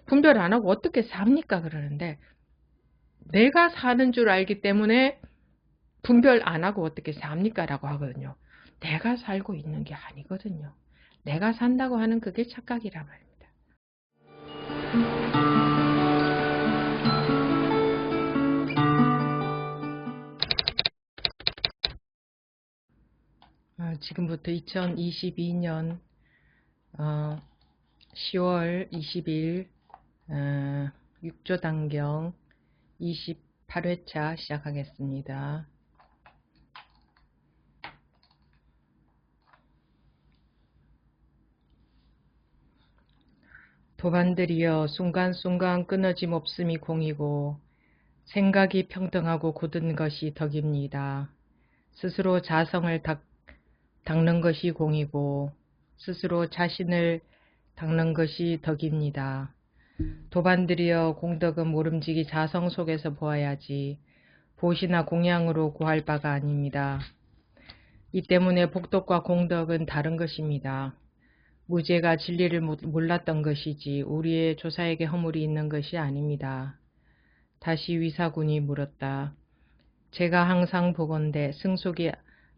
분별 안 하고 어떻게 삽니까? 그러는데 내가 사는 줄 알기 때문에 분별 안 하고 어떻게 삽니까? 라고 하거든요. 내가 살고 있는 게 아니거든요. 내가 산다고 하는 그게 착각이란 말입니다. 지금부터 2022년 10월 20일 6조단경 28회차 시작하겠습니다. 도반들이여 순간순간 끊어짐 없음이 공이고 생각이 평등하고 굳은 것이 덕입니다. 스스로 자성을 닦는 것이 공이고 스스로 자신을 닦는 것이 덕입니다. 도반들이여 공덕은 모름지기 자성 속에서 보아야지 보시나 공양으로 구할 바가 아닙니다. 이 때문에 복덕과 공덕은 다른 것입니다. 무죄가 진리를 몰랐던 것이지 우리의 조사에게 허물이 있는 것이 아닙니다. 다시 위사군이 물었다. 제가 항상 보건대 승속이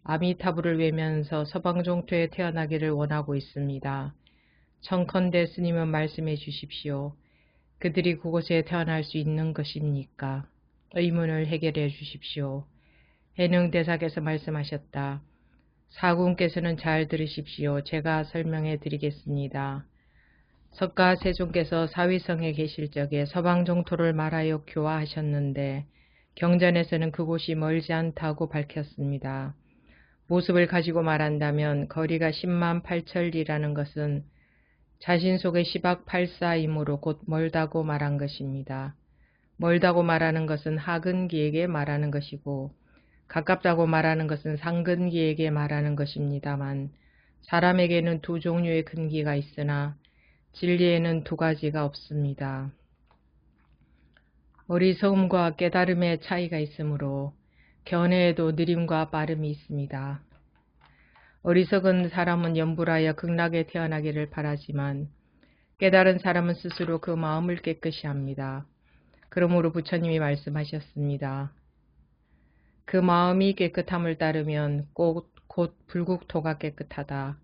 아미타불을 외면서 서방종토에 태어나기를 원하고 있습니다. 청컨대 스님은 말씀해 주십시오. 그들이 그곳에 태어날 수 있는 것입니까? 의문을 해결해 주십시오. 해능대사께서 말씀하셨다. 사군께서는 잘 들으십시오. 제가 설명해 드리겠습니다. 석가세존께서 사위성에 계실 적에 서방종토를 말하여 교화하셨는데 경전에서는 그곳이 멀지 않다고 밝혔습니다. 모습을 가지고 말한다면 거리가 10만 8천리라는 것은 자신 속의 10악 8사이므로 곧 멀다고 말한 것입니다. 멀다고 말하는 것은 하근기에게 말하는 것이고 가깝다고 말하는 것은 상근기에게 말하는 것입니다만 사람에게는 두 종류의 근기가 있으나 진리에는 두 가지가 없습니다. 어리석음과 깨달음의 차이가 있으므로 견해에도 느림과 빠름이 있습니다. 어리석은 사람은 염불하여 극락에 태어나기를 바라지만 깨달은 사람은 스스로 그 마음을 깨끗이 합니다. 그러므로 부처님이 말씀하셨습니다. 그 마음이 깨끗함을 따르면 곧 불국토가 깨끗하다.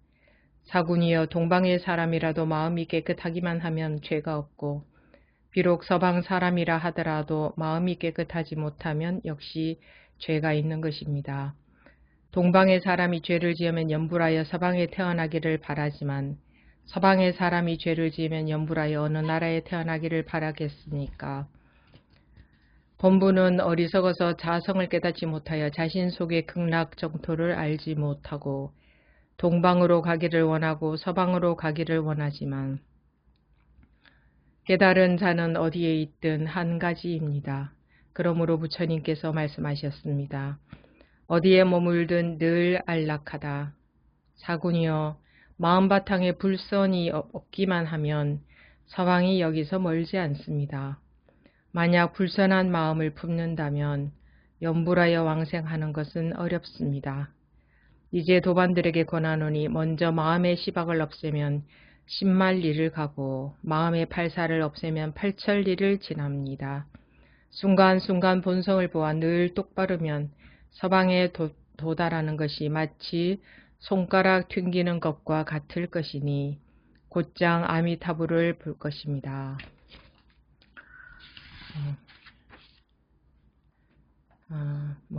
사군이여 동방의 사람이라도 마음이 깨끗하기만 하면 죄가 없고 비록 서방 사람이라 하더라도 마음이 깨끗하지 못하면 역시 죄가 있는 것입니다. 동방의 사람이 죄를 지으면 염불하여 서방에 태어나기를 바라지만 서방의 사람이 죄를 지으면 염불하여 어느 나라에 태어나기를 바라겠습니까? 본부는 어리석어서 자성을 깨닫지 못하여 자신 속의 극락 정토를 알지 못하고 동방으로 가기를 원하고 서방으로 가기를 원하지만 깨달은 자는 어디에 있든 한 가지입니다. 그러므로 부처님께서 말씀하셨습니다. 어디에 머물든 늘 안락하다. 사군이여 마음바탕에 불선이 없기만 하면 서방이 여기서 멀지 않습니다. 만약 불선한 마음을 품는다면 염불하여 왕생하는 것은 어렵습니다. 이제 도반들에게 권하노니 먼저 마음의 시박을 없애면 10만리를 가고 마음의 팔사를 없애면 8천리를 지납니다. 순간순간 본성을 보아 늘 똑바르면 서방에 도달하는 것이 마치 손가락 튕기는 것과 같을 것이니 곧장 아미타불을 볼 것입니다.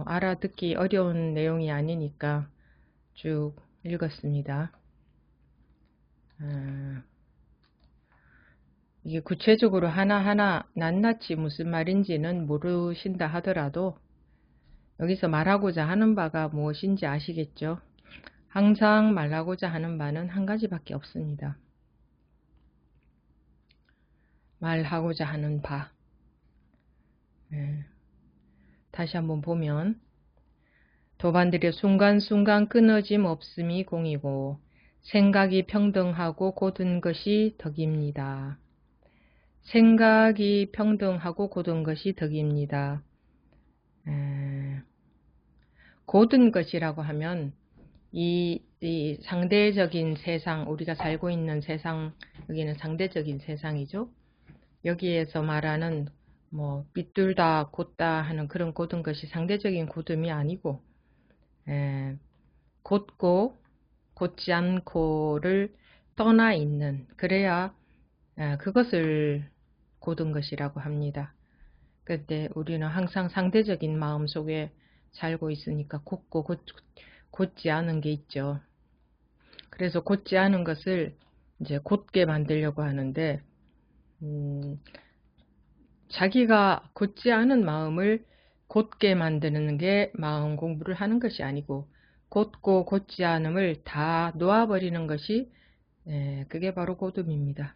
알아듣기 어려운 내용이 아니니까 쭉 읽었습니다. 이게 구체적으로 하나하나 낱낱이 무슨 말인지는 모르신다 하더라도 여기서 말하고자 하는 바가 무엇인지 아시겠죠? 항상 말하고자 하는 바는 한 가지밖에 없습니다. 말하고자 하는 바. 다시 한번 보면 도반들의 순간순간 끊어짐 없음이 공이고 생각이 평등하고 곧은 것이 덕입니다. 생각이 평등하고 곧은 것이 덕입니다. 곧은 것이라고 하면 이 상대적인 세상, 우리가 살고 있는 세상, 여기는 상대적인 세상이죠. 여기에서 말하는 뭐 삐뚤다 곧다 하는 그런 곧은 것이 상대적인 곧음이 아니고 곧고 곧지 않고를 떠나 있는, 그래야 그것을 곧은 것이라고 합니다. 그때 우리는 항상 상대적인 마음 속에 살고 있으니까 곧고 곧지 않은 게 있죠. 그래서 곧지 않은 것을 이제 곧게 만들려고 하는데, 자기가 곧지 않은 마음을 곧게 만드는 게 마음 공부를 하는 것이 아니고, 곧고 곧지 않음을 다 놓아버리는 것이 그게 바로 곧음입니다.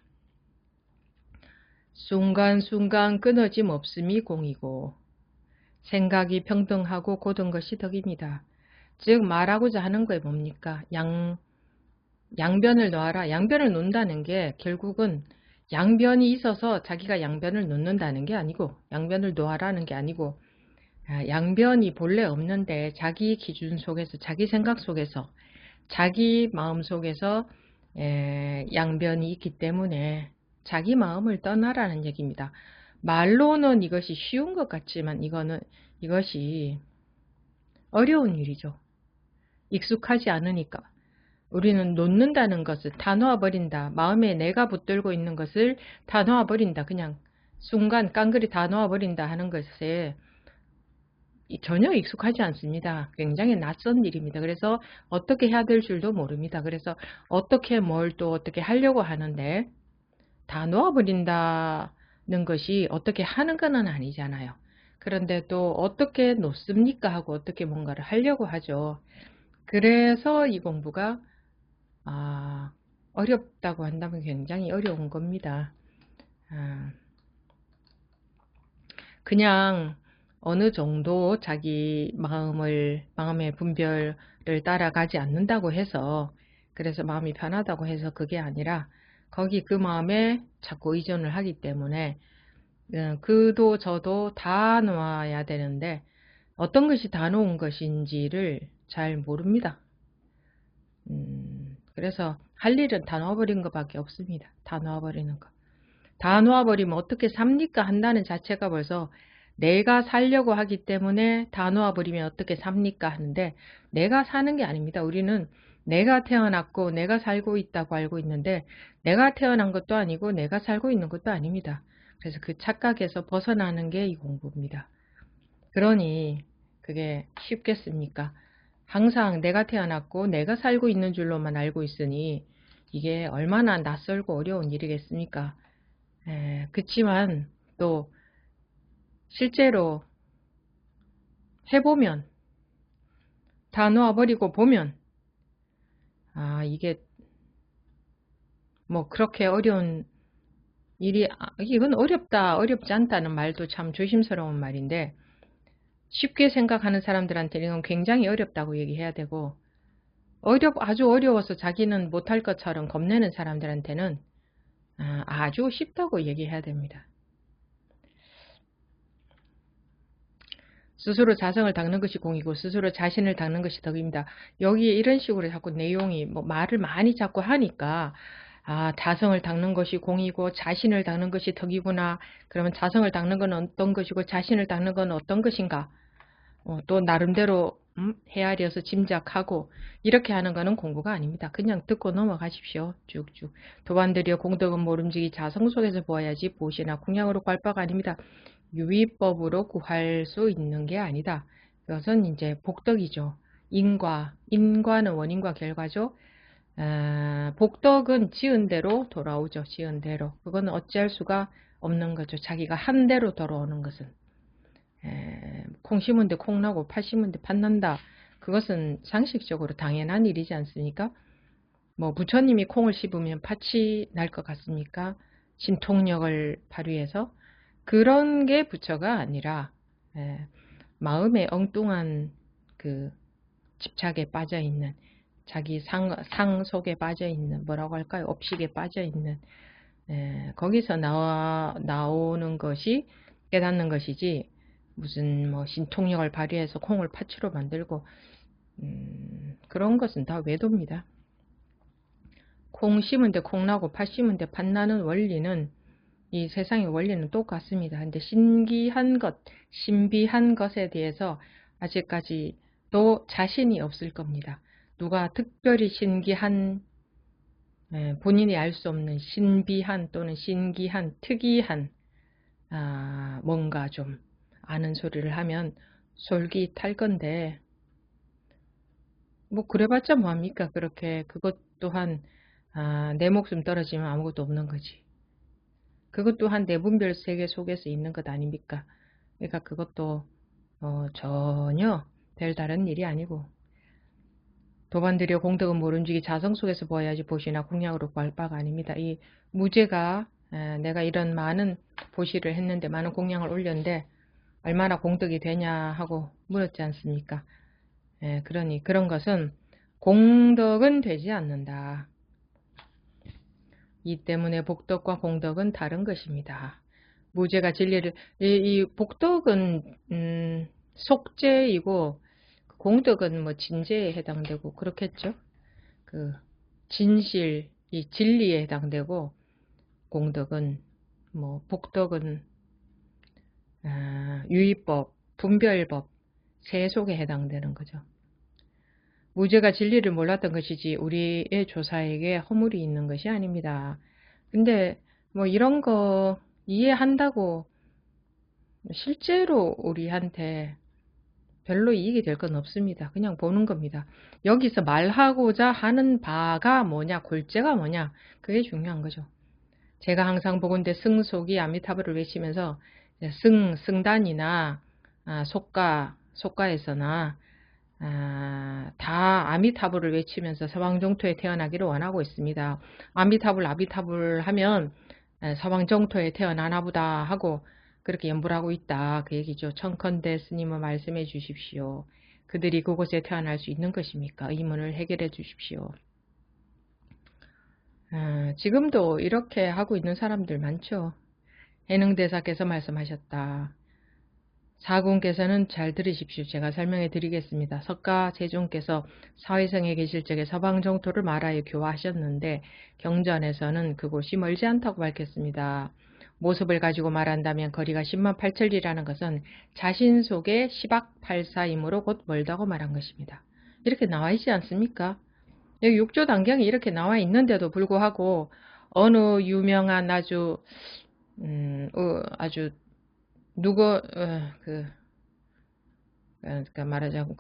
순간순간 끊어짐 없음이 공이고 생각이 평등하고 곧은 것이 덕입니다. 즉 말하고자 하는 거에 뭡니까? 양변을 놓아라. 양변을 놓는다는 게 결국은 양변이 있어서 자기가 양변을 놓는다는 게 아니고, 양변을 놓아라는 게 아니고, 양변이 본래 없는데 자기 기준 속에서, 자기 생각 속에서, 자기 마음 속에서 양변이 있기 때문에 자기 마음을 떠나라는 얘기입니다. 말로는 이것이 쉬운 것 같지만 이것이 어려운 일이죠. 익숙하지 않으니까. 우리는 놓는다는 것을 다 놓아버린다. 마음에 내가 붙들고 있는 것을 다 놓아버린다. 그냥 순간 깡그리 다 놓아버린다 하는 것에 전혀 익숙하지 않습니다. 굉장히 낯선 일입니다. 그래서 어떻게 해야 될 줄도 모릅니다. 그래서 어떻게 뭘 또 어떻게 하려고 하는데, 다 놓아버린다는 것이 어떻게 하는 건 아니잖아요. 그런데 또 어떻게 놓습니까 하고 어떻게 뭔가를 하려고 하죠. 그래서 이 공부가 어렵다고 한다면 굉장히 어려운 겁니다. 그냥 어느 정도 자기 마음의 분별을 따라가지 않는다고 해서, 그래서 마음이 편하다고 해서 그게 아니라, 거기 그 마음에 자꾸 의존을 하기 때문에 그도 저도 다 놓아야 되는데, 어떤 것이 다 놓은 것인지를 잘 모릅니다. 그래서 할 일은 다 놓아버린 것밖에 없습니다. 다 놓아버리는 것. 다 놓아버리면 어떻게 삽니까 한다는 자체가 벌써 내가 살려고 하기 때문에 다 놓아버리면 어떻게 삽니까 하는데, 내가 사는 게 아닙니다. 우리는 내가 태어났고 내가 살고 있다고 알고 있는데, 내가 태어난 것도 아니고 내가 살고 있는 것도 아닙니다. 그래서 그 착각에서 벗어나는 게 이 공부입니다. 그러니 그게 쉽겠습니까? 항상 내가 태어났고 내가 살고 있는 줄로만 알고 있으니 이게 얼마나 낯설고 어려운 일이겠습니까? 그치만 또 실제로 해보면, 다 놓아버리고 보면, 이게 뭐 그렇게 어려운 일이, 이건 어렵다 어렵지 않다는 말도 참 조심스러운 말인데, 쉽게 생각하는 사람들한테는 이건 굉장히 어렵다고 얘기해야 되고, 아주 어려워서 자기는 못할 것처럼 겁내는 사람들한테는 아주 쉽다고 얘기해야 됩니다. 스스로 자성을 닦는 것이 공이고 스스로 자신을 닦는 것이 덕입니다. 여기에 이런 식으로 자꾸 내용이 뭐 말을 많이 자꾸 하니까, 자성을 닦는 것이 공이고 자신을 닦는 것이 덕이구나. 그러면 자성을 닦는 건 어떤 것이고 자신을 닦는 건 어떤 것인가. 또 나름대로 헤아려서 짐작하고 이렇게 하는 거는 공부가 아닙니다. 그냥 듣고 넘어가십시오. 쭉쭉. 도반들이여 공덕은 모름지기 자성 속에서 보아야지 보시나 궁양으로 구할 바가 아닙니다. 유의법으로 구할 수 있는 게 아니다. 그것은 이제 복덕이죠. 인과는 원인과 결과죠. 복덕은 지은 대로 돌아오죠. 지은 대로. 그건 어찌할 수가 없는 거죠. 자기가 한 대로 돌아오는 것은. 콩 심은 데 콩 나고 팥 심은 데 팥 난다. 그것은 상식적으로 당연한 일이지 않습니까? 뭐 부처님이 콩을 씹으면 팥이 날 것 같습니까? 신통력을 발휘해서. 그런 게 부처가 아니라 마음의 엉뚱한 그 집착에 빠져있는, 자기 상 속에 빠져있는, 뭐라고 할까요? 업식에 빠져있는, 거기서 나오는 것이 깨닫는 것이지, 무슨 뭐 신통력을 발휘해서 콩을 팥으로 만들고 그런 것은 다 외도입니다. 콩 심은 데 콩 나고 팥 심은 데 팥 나는 원리는 이 세상의 원리는 똑같습니다. 근데 신기한 것, 신비한 것에 대해서 아직까지도 자신이 없을 겁니다. 누가 특별히 신기한, 본인이 알 수 없는 신비한 또는 신기한, 특이한 뭔가 좀 아는 소리를 하면 솔깃할 건데, 뭐 그래봤자 뭐합니까? 그렇게 그것 또한 내 목숨 떨어지면 아무것도 없는 거지. 그것 또한 내분별 세계 속에서 있는 것 아닙니까? 그러니까 그것도 전혀 별다른 일이 아니고, 도반들여 공덕은 모름지기 자성 속에서 보아야지 보시나 공양으로 구할 바가 아닙니다. 이 무죄가 내가 이런 많은 보시를 했는데, 많은 공양을 올렸는데 얼마나 공덕이 되냐 하고 물었지 않습니까? 그러니 그런 것은 공덕은 되지 않는다. 이 때문에 복덕과 공덕은 다른 것입니다. 무죄가 진리를, 이 복덕은 속죄이고 공덕은 뭐 진죄에 해당되고 그렇겠죠. 그 진실, 이 진리에 해당되고, 공덕은 뭐 복덕은 유의법, 분별법, 세속에 해당되는 거죠. 무죄가 진리를 몰랐던 것이지 우리의 조사에게 허물이 있는 것이 아닙니다. 근데 뭐 이런 거 이해한다고 실제로 우리한테 별로 이익이 될 건 없습니다. 그냥 보는 겁니다. 여기서 말하고자 하는 바가 뭐냐, 골재가 뭐냐, 그게 중요한 거죠. 제가 항상 보건대 승속이 아미타불을 외치면서 승단이나 속가에서나 다 아미타불을 외치면서 서방정토에 태어나기를 원하고 있습니다. 아미타불 하면 서방정토에 태어나나 보다 하고 그렇게 연불 하고 있다, 그 얘기죠. 청컨대 스님은 말씀해 주십시오. 그들이 그곳에 태어날 수 있는 것입니까? 의문을 해결해 주십시오. 지금도 이렇게 하고 있는 사람들 많죠. 해능대사께서 말씀하셨다. 사군께서는 잘 들으십시오. 제가 설명해 드리겠습니다. 석가 세종께서 사회성에 계실 적에 서방정토를 말하여 교화하셨는데 경전에서는 그곳이 멀지 않다고 밝혔습니다. 모습을 가지고 말한다면 거리가 10만 8천리라는 것은 자신 속에 시박팔사이므로 곧 멀다고 말한 것입니다. 이렇게 나와 있지 않습니까? 여기 육조단경이 이렇게 나와 있는데도 불구하고 어느 유명한 아주 그러니까 말하자면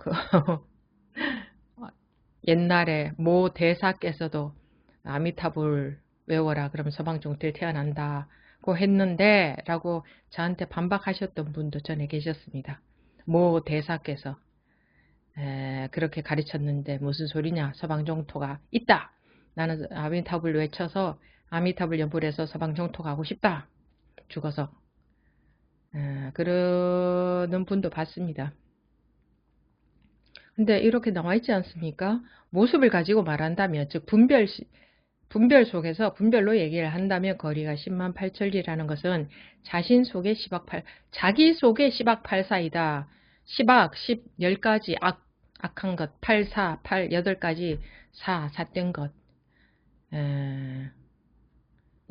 옛날에 모 대사께서도 아미타불 외워라 그러면 서방정토에 태어난다고 했는데 라고 저한테 반박하셨던 분도 전에 계셨습니다. 모 대사께서 그렇게 가르쳤는데 무슨 소리냐, 서방정토가 있다, 나는 아미타불 외쳐서 아미타불 연불해서 서방정토 가고 싶다, 죽어서. 그러는 분도 봤습니다. 근데 이렇게 나와 있지 않습니까? 모습을 가지고 말한다면, 즉 분별 속에서 분별로 얘기를 한다면 거리가 10만 8천리라는 것은 자신 속에 자기 속에 시박팔사이다. 시박, 10가지 악한 것, 8가지 사된 것.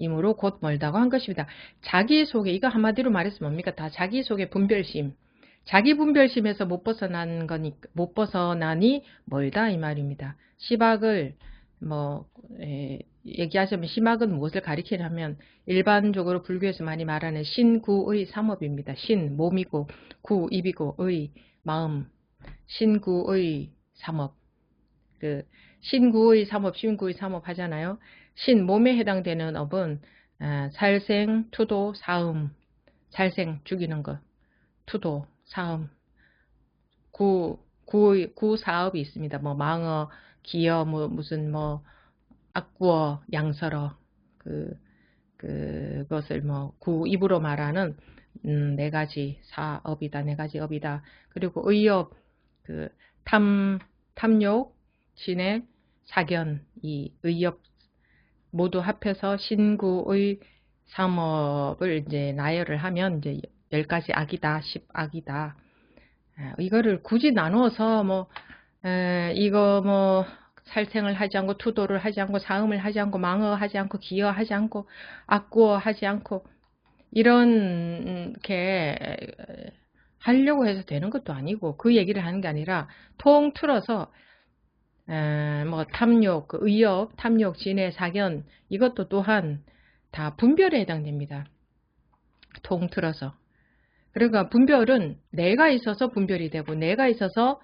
이므로 곧 멀다고 한 것입니다. 자기 속에, 이거 한마디로 말해서 뭡니까? 다 자기 속의 분별심. 자기 분별심에서 못 벗어나니 멀다 이 말입니다. 시박을 얘기하자면 시박은 무엇을 가리키냐면 일반적으로 불교에서 많이 말하는 신구의 삼업입니다. 신, 몸이고, 구, 입이고, 의, 마음. 신구의 삼업. 신구의 삼업 하잖아요. 신, 몸에 해당되는 업은 살생, 투도, 사음. 살생, 죽이는 것. 투도, 사음. 구사업이 있습니다. 뭐 망어, 기어, 무슨 악구어, 양설어, 그것을 입으로 말하는 네 가지 사업이다, 네 가지 업이다. 그리고 의업, 탐욕, 진해, 사견, 이 의업 모두 합해서 신구의 삼업을 이제 나열을 하면 이제 10가지 악이다, 10악이다. 이거를 굳이 나누어서 이거 살생을 하지 않고, 투도를 하지 않고, 사음을 하지 않고, 망어하지 않고, 기여하지 않고, 악구어하지 않고, 이렇게 하려고 해서 되는 것도 아니고 그 얘기를 하는 게 아니라 통틀어서 뭐 탐욕, 그 의욕, 탐욕, 진해, 사견 이것도 또한 다 분별에 해당됩니다. 통틀어서. 그러니까 분별은 내가 있어서 분별이 되고 내가 있어서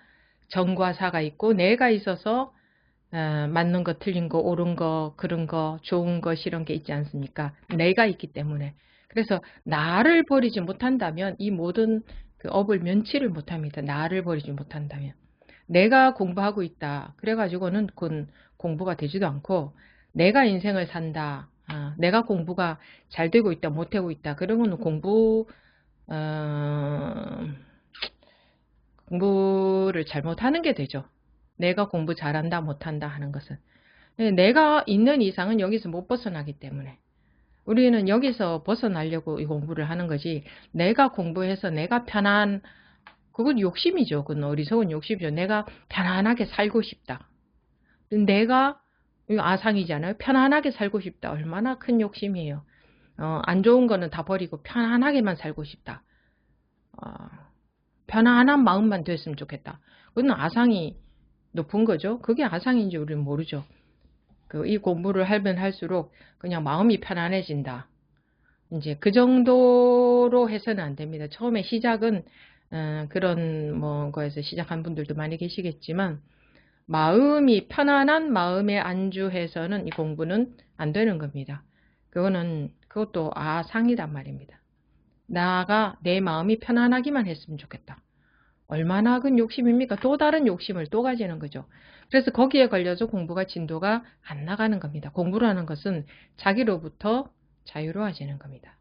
정과 사가 있고 내가 있어서 맞는 거, 틀린 거, 옳은 거, 그런 거, 좋은 거, 싫은 게 있지 않습니까? 내가 있기 때문에. 그래서 나를 버리지 못한다면 이 모든 그 업을 면치를 못합니다. 나를 버리지 못한다면. 내가 공부하고 있다. 그래가지고는 그건 공부가 되지도 않고 내가 인생을 산다. 내가 공부가 잘 되고 있다, 못되고 있다. 그런 거는 공부를 잘못하는 게 되죠. 내가 공부 잘한다, 못한다 하는 것은. 내가 있는 이상은 여기서 못 벗어나기 때문에. 우리는 여기서 벗어나려고 이 공부를 하는 거지. 내가 공부해서 내가 그건 욕심이죠. 그건 어리석은 욕심이죠. 내가 편안하게 살고 싶다. 내가, 이거 아상이잖아요. 편안하게 살고 싶다. 얼마나 큰 욕심이에요. 안 좋은 거는 다 버리고 편안하게만 살고 싶다. 편안한 마음만 됐으면 좋겠다. 그건 아상이 높은 거죠. 그게 아상인지 우리는 모르죠. 이 공부를 하면 할수록 그냥 마음이 편안해진다. 이제 그 정도로 해서는 안 됩니다. 처음에 시작은 그런 거에서 시작한 분들도 많이 계시겠지만 마음이 편안한 마음에 안주해서는 이 공부는 안 되는 겁니다. 그것도 아상이란 말입니다. 나가 내 마음이 편안하기만 했으면 좋겠다. 얼마나 큰 욕심입니까? 또 다른 욕심을 또 가지는 거죠. 그래서 거기에 걸려서 공부가 진도가 안 나가는 겁니다. 공부라는 것은 자기로부터 자유로워지는 겁니다.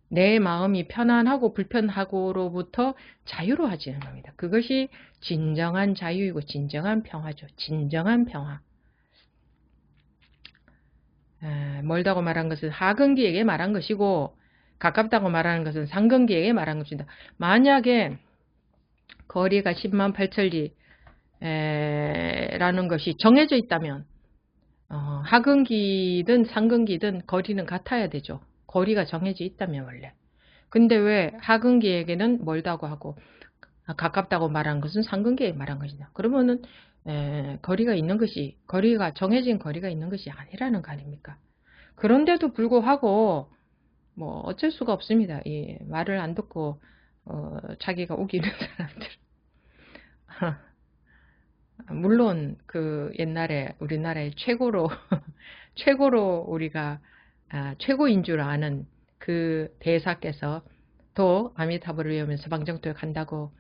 내 마음이 편안하고 불편하고로부터 자유로워지는 겁니다. 그것이 진정한 자유이고 진정한 평화죠. 진정한 평화. 멀다고 말한 것은 하근기에게 말한 것이고 가깝다고 말하는 것은 상근기에게 말한 것입니다. 만약에 거리가 10만 8천리 라는 것이 정해져 있다면 하근기든 상근기든 거리는 같아야 되죠. 거리가 정해져 있다면 원래. 근데 왜 하근기에게는 멀다고 하고 가깝다고 말한 것은 상근기에 말한 것이냐. 그러면은 거리가 있는 것이 정해진 거리가 있는 것이 아니라는 거 아닙니까? 그런데도 불구하고 뭐 어쩔 수가 없습니다. 이 말을 안 듣고 자기가 우기는 사람들. 물론 그 옛날에 우리나라의 최고로 우리가 최고인 줄 아는 그 대사께서 또 아미타불을 외우면 서방정토에 간다고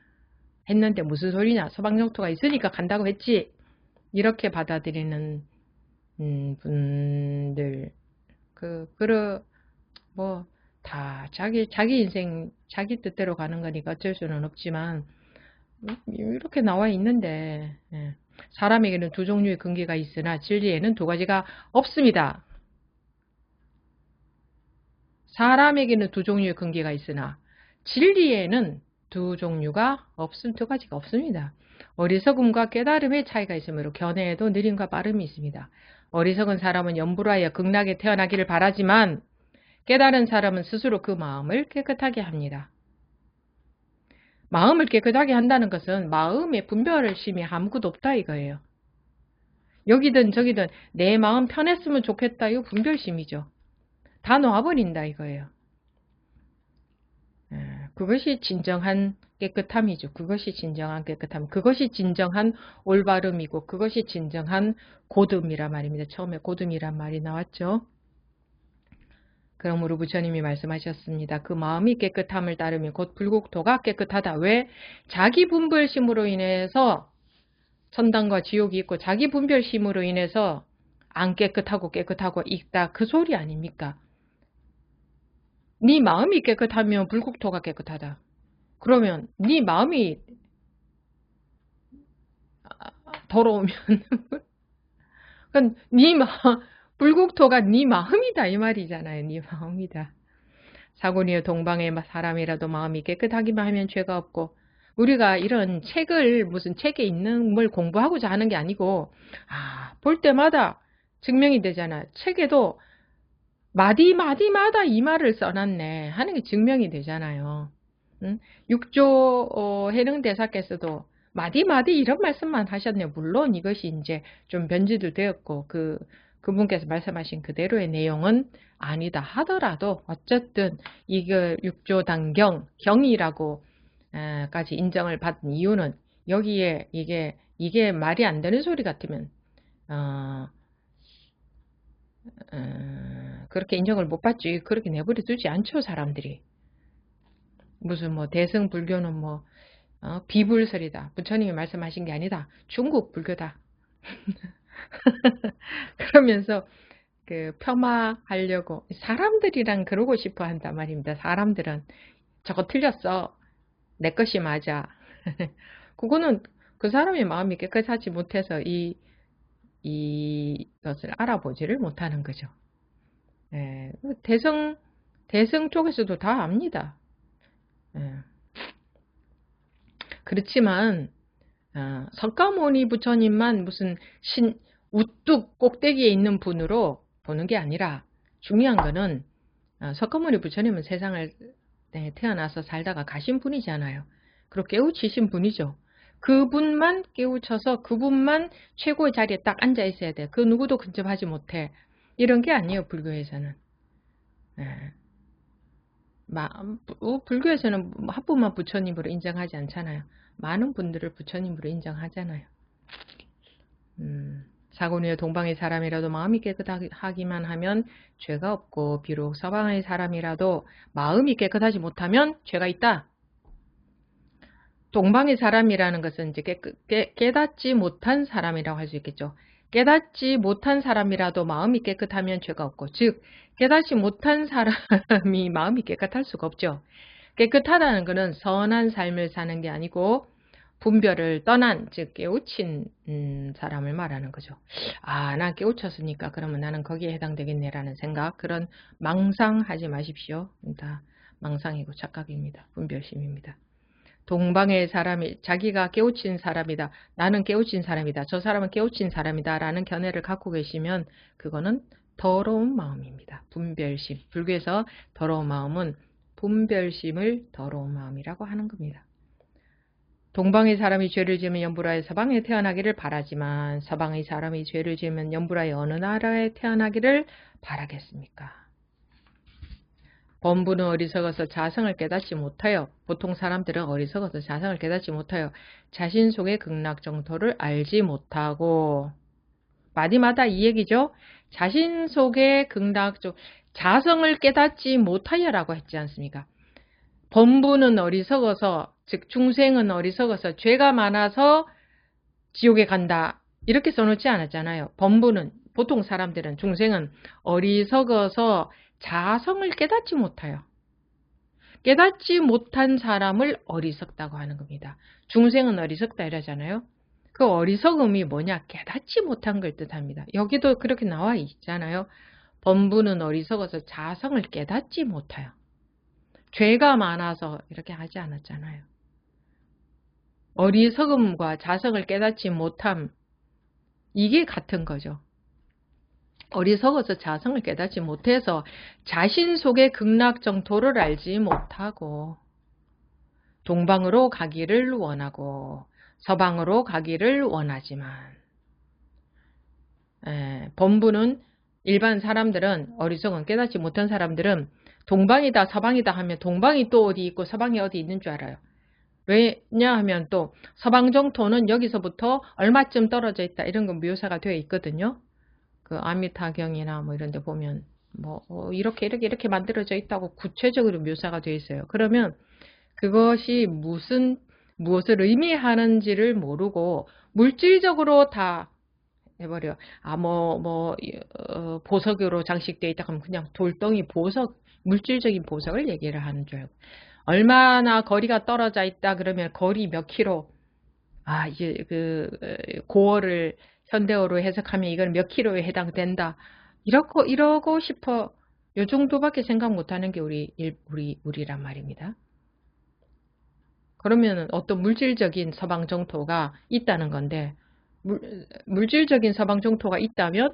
했는데 무슨 소리냐, 서방정토가 있으니까 간다고 했지, 이렇게 받아들이는 분들 다 자기 인생 자기 뜻대로 가는 거니까 어쩔 수는 없지만 이렇게 나와 있는데 사람에게는 두 종류의 근기가 있으나 진리에는 두 가지가 없습니다. 사람에게는 두 종류의 근기가 있으나 진리에는 두 가지가 없습니다. 어리석음과 깨달음의 차이가 있으므로 견해에도 느림과 빠름이 있습니다. 어리석은 사람은 염불하여 극락에 태어나기를 바라지만 깨달은 사람은 스스로 그 마음을 깨끗하게 합니다. 마음을 깨끗하게 한다는 것은 마음의 분별심이 아무것도 없다 이거예요. 여기든 저기든 내 마음 편했으면 좋겠다 이거 분별심이죠. 다 놓아버린다 이거예요. 그것이 진정한 깨끗함이죠. 그것이 진정한 깨끗함. 그것이 진정한 올바름이고 그것이 진정한 고듬이란 말입니다. 처음에 고듬이란 말이 나왔죠. 그러므로 부처님이 말씀하셨습니다. 그 마음이 깨끗함을 따르면 곧 불국토가 깨끗하다. 왜? 자기 분별심으로 인해서 천당과 지옥이 있고 자기 분별심으로 인해서 안 깨끗하고 있다. 그 소리 아닙니까? 네 마음이 깨끗하면 불국토가 깨끗하다. 그러면 네 마음이 더러우면 그건 불국토가 네 마음이다 이 말이잖아요. 네 마음이다. 사고니여 동방의 사람이라도 마음이 깨끗하기만 하면 죄가 없고, 우리가 이런 무슨 책에 있는 걸 공부하고자 하는 게 아니고 볼 때마다 증명이 되잖아. 책에도 마디마디마다 이 말을 써놨네 하는 게 증명이 되잖아요. 응? 6조 해능대사께서도 마디마디 이런 말씀만 하셨네요. 물론 이것이 이제 좀 변질도 되었고 그분께서 말씀하신 그대로의 내용은 아니다 하더라도 어쨌든 이거 6조 단경 경이라고 까지 인정을 받은 이유는 여기에 이게 말이 안 되는 소리 같으면 어, 그렇게 인정을 못 받지. 그렇게 내버려 두지 않죠, 사람들이. 무슨 뭐 대승 불교는 뭐 비불설이다. 부처님이 말씀하신 게 아니다. 중국 불교다. 그러면서 그 폄하하려고 사람들이랑 그러고 싶어 한단 말입니다. 사람들은 저거 틀렸어. 내 것이 맞아. 그거는 그 사람의 마음이 깨끗하지 못해서 이것을 알아보지를 못하는 거죠. 예, 대승 쪽에서도 다 압니다. 예. 그렇지만 석가모니 부처님만 무슨 우뚝 꼭대기에 있는 분으로 보는 게 아니라 중요한 거는 석가모니 부처님은 세상을 태어나서 살다가 가신 분이잖아요. 그리고 깨우치신 분이죠. 그분만 깨우쳐서 그분만 최고의 자리에 딱 앉아 있어야 돼. 그 누구도 근접하지 못해. 이런 게 아니에요, 불교에서는. 예. 불교에서는 한 분만 부처님으로 인정하지 않잖아요. 많은 분들을 부처님으로 인정하잖아요. 사고누의 동방의 사람이라도 마음이 깨끗하기만 하면 죄가 없고 비록 서방의 사람이라도 마음이 깨끗하지 못하면 죄가 있다. 동방의 사람이라는 것은 이제 깨닫지 못한 사람이라고 할 수 있겠죠. 깨닫지 못한 사람이라도 마음이 깨끗하면 죄가 없고, 즉 깨닫지 못한 사람이 마음이 깨끗할 수가 없죠. 깨끗하다는 것은 선한 삶을 사는 게 아니고 분별을 떠난, 즉 깨우친 사람을 말하는 거죠. 난 깨우쳤으니까 그러면 나는 거기에 해당되겠네라는 생각, 그런 망상하지 마십시오. 다 망상이고 착각입니다. 분별심입니다. 동방의 사람이 자기가 깨우친 사람이다. 나는 깨우친 사람이다. 저 사람은 깨우친 사람이다. 라는 견해를 갖고 계시면 그거는 더러운 마음입니다. 분별심. 불교에서 더러운 마음은 분별심을 더러운 마음이라고 하는 겁니다. 동방의 사람이 죄를 지으면 연불하에 서방에 태어나기를 바라지만 서방의 사람이 죄를 지으면 연불하에 어느 나라에 태어나기를 바라겠습니까? 범부는 어리석어서 자성을 깨닫지 못하여 보통 사람들은 어리석어서 자성을 깨닫지 못하여 자신 속의 극락정토를 알지 못하고 마디마다 이 얘기죠. 자신 속의 극락정 자성을 깨닫지 못하여라고 했지 않습니까? 범부는 어리석어서 즉 중생은 어리석어서 죄가 많아서 지옥에 간다 이렇게 써놓지 않았잖아요. 범부는 보통 사람들은 중생은 어리석어서 자성을 깨닫지 못해요. 깨닫지 못한 사람을 어리석다고 하는 겁니다. 중생은 어리석다 이러잖아요. 그 어리석음이 뭐냐? 깨닫지 못한 걸 뜻합니다. 여기도 그렇게 나와 있잖아요. 범부는 어리석어서 자성을 깨닫지 못해요. 죄가 많아서 이렇게 하지 않았잖아요. 어리석음과 자성을 깨닫지 못함 이게 같은 거죠. 어리석어서 자성을 깨닫지 못해서 자신 속의 극락정토를 알지 못하고 동방으로 가기를 원하고 서방으로 가기를 원하지만 범부는 일반 사람들은 어리석은 깨닫지 못한 사람들은 동방이다 서방이다 하면 동방이 또 어디 있고 서방이 어디 있는 줄 알아요. 왜냐하면 또 서방정토는 여기서부터 얼마쯤 떨어져 있다 이런 건 묘사가 되어 있거든요. 그 아미타경이나 뭐 이런 데 보면 뭐 이렇게 만들어져 있다고 구체적으로 묘사가 되어 있어요. 그러면 그것이 무엇을 의미하는지를 모르고 물질적으로 다 해버려. 보석으로 장식되어 있다 하면 그냥 돌덩이 보석, 물질적인 보석을 얘기를 하는 줄 알고. 얼마나 거리가 떨어져 있다 그러면 거리 몇 킬로. 이제 고어를 현대어로 해석하면 이건 몇 킬로에 해당된다. 이러고 싶어. 요 정도밖에 생각 못하는 게 우리란 말입니다. 그러면 어떤 물질적인 서방 정토가 있다는 건데 물질적인 서방 정토가 있다면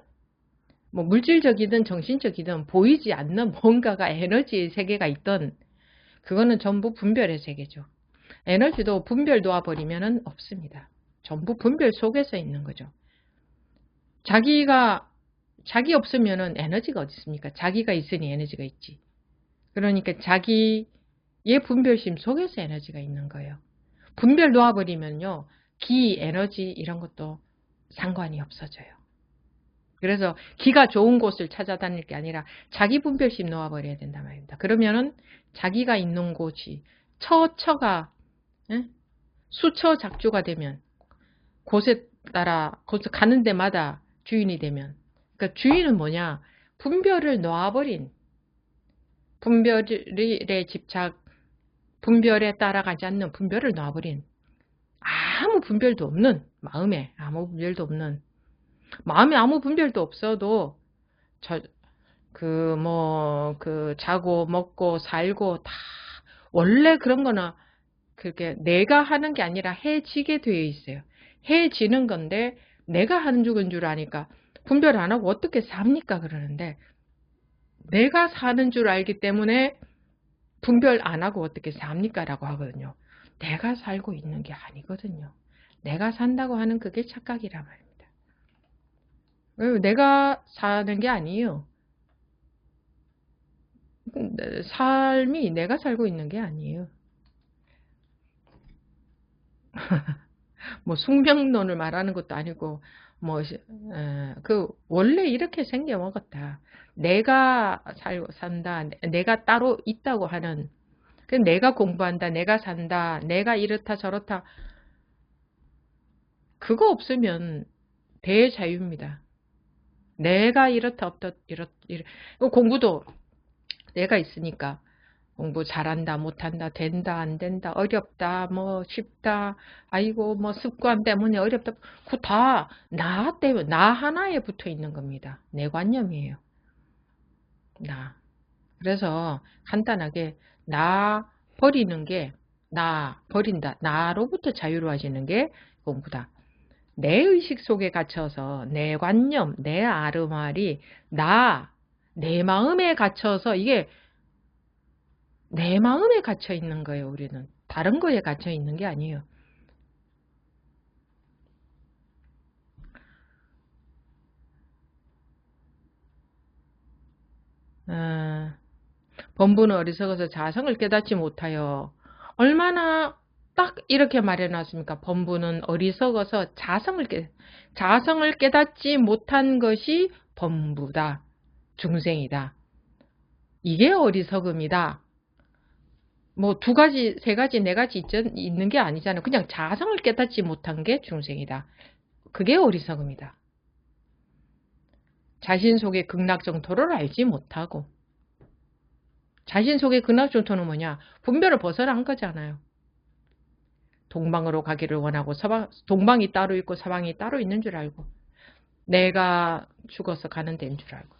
뭐 물질적이든 정신적이든 보이지 않는 뭔가가 에너지의 세계가 있던 그거는 전부 분별의 세계죠. 에너지도 분별 놓아버리면 없습니다. 전부 분별 속에서 있는 거죠. 자기 없으면은 에너지가 어디 있습니까? 자기가 있으니 에너지가 있지. 그러니까 자기의 분별심 속에서 에너지가 있는 거예요. 분별 놓아버리면요. 기, 에너지 이런 것도 상관이 없어져요. 그래서 기가 좋은 곳을 찾아다닐 게 아니라 자기 분별심 놓아버려야 된단 말입니다. 그러면은 자기가 있는 곳이 처가 수처 작주가 되면 곳에 따라 곳에 가는 데마다 주인이 되면 그러니까 주인은 뭐냐? 분별을 놓아버린 분별의 집착 분별에 따라가지 않는 분별을 놓아버린 아무 분별도 없는 마음에 아무 분별도 없는 마음에 아무 분별도 없어도 자고 먹고 살고 다 원래 그런 거는 그렇게 내가 하는 게 아니라 해지게 되어 있어요. 해지는 건데 내가 하는 줄 아니까 분별 안 하고 어떻게 삽니까? 그러는데 내가 사는 줄 알기 때문에 분별 안 하고 어떻게 삽니까? 라고 하거든요. 내가 살고 있는 게 아니거든요. 내가 산다고 하는 그게 착각이란 말입니다. 내가 사는 게 아니에요. 삶이 내가 살고 있는 게 아니에요. 뭐 숙명론을 말하는 것도 아니고 원래 이렇게 생겨 먹었다. 내가 산다. 내가 따로 있다고 하는 내가 공부한다. 내가 산다. 내가 이렇다 저렇다. 그거 없으면 대자유입니다. 내가 이렇다 없다 공부도 내가 있으니까 공부 잘한다 못한다 된다 안 된다 어렵다 뭐 쉽다 아이고 뭐 습관 때문에 어렵다 그거 다 나 때문에 나 하나에 붙어 있는 겁니다. 내 관념이에요. 나. 그래서 간단하게 나 버리는 게 나 버린다. 나로부터 자유로워지는 게 공부다. 내 의식 속에 갇혀서 내 관념, 내 아르말이 내 마음에 갇혀서 이게 내 마음에 갇혀 있는 거예요. 우리는 다른 거에 갇혀 있는 게 아니에요. 범부는 어리석어서 자성을 깨닫지 못하여 얼마나 딱 이렇게 말해놨습니까? 범부는 어리석어서 자성을 깨닫지 못한 것이 범부다. 중생이다. 이게 어리석음이다. 뭐 두 가지, 세 가지, 네 가지 있는 게 아니잖아요. 그냥 자성을 깨닫지 못한 게 중생이다. 그게 어리석음이다. 자신 속의 극락정토를 알지 못하고 자신 속의 극락정토는 뭐냐? 분별을 벗어난 거잖아요. 동방으로 가기를 원하고 동방이 따로 있고 서방이 따로 있는 줄 알고 내가 죽어서 가는 데인 줄 알고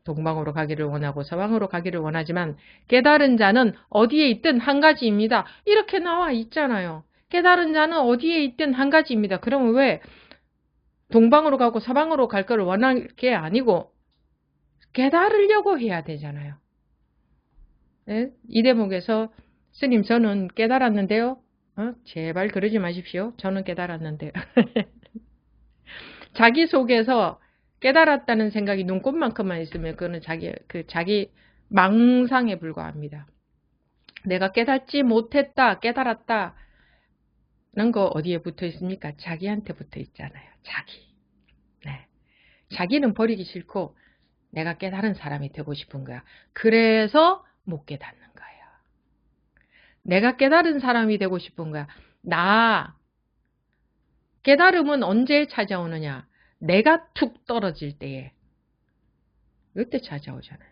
동방으로 가기를 원하고 서방으로 가기를 원하지만 깨달은 자는 어디에 있든 한 가지입니다. 이렇게 나와 있잖아요. 깨달은 자는 어디에 있든 한 가지입니다. 그러면 왜 동방으로 가고 서방으로 갈 거를 원할 게 아니고 깨달으려고 해야 되잖아요. 네? 이 대목에서 스님 저는 깨달았는데요. 제발 그러지 마십시오. 저는 깨달았는데요. 자기 속에서 깨달았다는 생각이 눈꽃만큼만 있으면 그거는 자기 망상에 불과합니다. 내가 깨닫지 못했다, 깨달았다. 는 거 어디에 붙어 있습니까? 자기한테 붙어 있잖아요. 자기. 네. 자기는 버리기 싫고 내가 깨달은 사람이 되고 싶은 거야. 그래서 못 깨닫는 거예요. 내가 깨달은 사람이 되고 싶은 거야. 깨달음은 언제 찾아오느냐? 내가 툭 떨어질 때에. 그때 찾아오잖아요.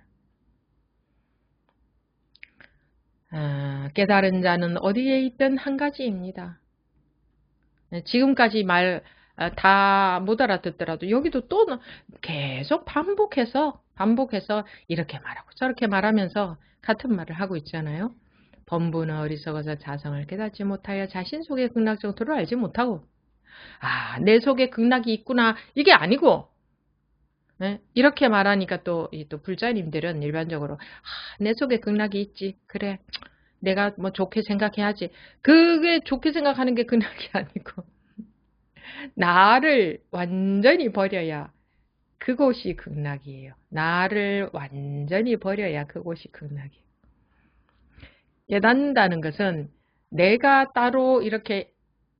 깨달은 자는 어디에 있든 한 가지입니다. 지금까지 말 다 못 알아듣더라도 여기도 또 계속 반복해서 이렇게 말하고 저렇게 말하면서 같은 말을 하고 있잖아요. 범부는 어리석어서 자성을 깨닫지 못하여 자신 속의 극락정토를 알지 못하고 내 속에 극락이 있구나 이게 아니고 예? 이렇게 말하니까 또 불자님들은 일반적으로 내 속에 극락이 있지. 그래. 내가 뭐 좋게 생각해야지. 그게 좋게 생각하는 게 극락이 아니고 나를 완전히 버려야 그곳이 극락이에요. 나를 완전히 버려야 그곳이 극락이에요. 깨닫는다는 것은 내가 따로 이렇게